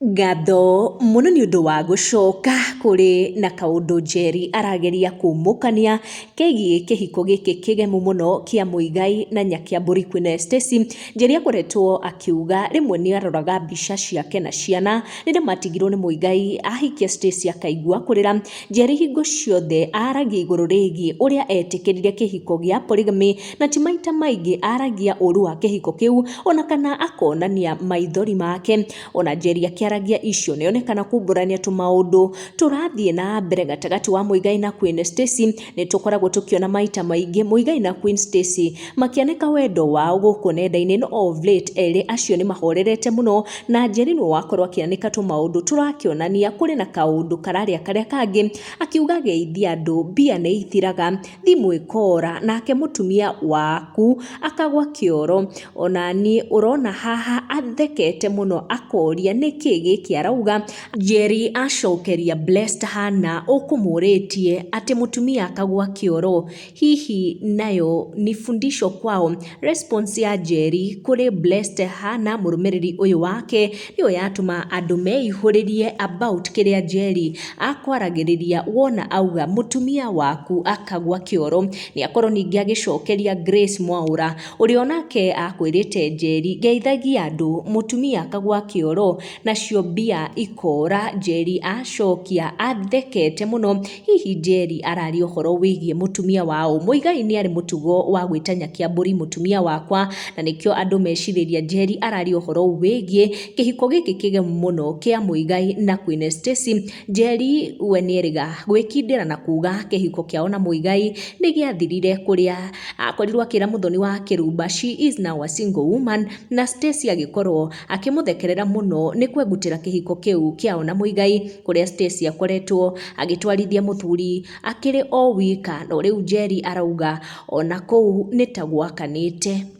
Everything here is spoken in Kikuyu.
Ngatho muno nĩ ũndũ wa gũcoka kũrĩ na kaũndũ Njeri arageria kũmũkania kegiĩ kĩhiko gĩkĩ kĩgemu mũno kĩa Muigai na Nyakiambũri Queen Stacy. Njeri akoretwo akiuga rĩmwe nĩ aroraga mbica ciake na ciana rĩrĩa matigirwo nĩ Muigai ahikia Stacy akaigua kũrĩra. Njeri hingo ciothe aragia igũrũ rĩgiĩ ũrĩa etĩkĩrire kĩhiko gĩa polygamy, na ti maita maingĩ aragia ũru wa kĩhiko kĩu ona kana akonania maithori make. Ona Njeri aragia icio nĩonekana kumbũrania tũmaũndũ tũrathiĩ na mbere gatagatĩ wa Muigai na Queen Stacy. Nĩ tũkoragwo tũkĩona maita maingĩ Muigai na Queen Stacy makĩanĩka wendo wao gũkũ nenda-inĩ, no of late erĩ acio nĩ mahorerete mũno, na Njeri nĩ wakorwo akĩanĩka tũmaũndũ tũrakĩonania kũrĩ na kaũndũ kararĩa karĩa kangĩ, akiuga geithia andũ mbia nĩ ithiraga, thimũ ĩkora, nake mũtumia waku akagwa kĩoro. Ona niĩ ũrona haha athekete mũno akoria nĩkĩ gĩkĩ arauga. Njeri acokeria Blessed Hannah ũkũmũrĩtie atĩ mũtumia akagwa kĩoro, hihi nayo ni fundisho kwao. Response ya Njeri kũrĩ Blessed Hannah mũrũmĩrĩri ũyũ wake nĩyo yatũma andũ meihũrĩrie about kĩrĩa Njeri akwaragĩrĩria wona auga mũtumia waku akagwa kĩoro. Nĩ akorwo ningĩ agĩcokeria Grace Mwaura ũrĩa onake akwĩrĩte Njeri geithagia andũ mũtumia akagwa kĩoro nacio mbia ikora. Njeri acokia athekete mũno, hihi Njeri araria ũhoro wĩgiĩ mũtumia wao. Muigai nĩ arĩ mũtugo wa gwĩta Nyakiambũri mũtumia wakwa, na nĩkĩo andũ mecirĩria Njeri araria ũhoro wĩgiĩ kĩhiko gĩkĩ kĩgemu mũno kĩa Muigai na Queen Stacy. Njeri we nĩerĩga gwĩkindĩra na kuga kĩhiko kĩao na Muigai nĩ gĩathirire kũrĩa akorirwo akĩra Muthoni wa Kĩrumba she is now a single woman, na Stacy agĩkorwo akĩmũthekerera mũno nĩ kwegutĩra kĩhiko kĩu kĩao na Muigai, kũrĩa Stacy akoretwo agĩtwarithia mũthuri akĩrĩ o wika. No rĩu Njeri arauga ona kũu nĩ ta gwakanĩte.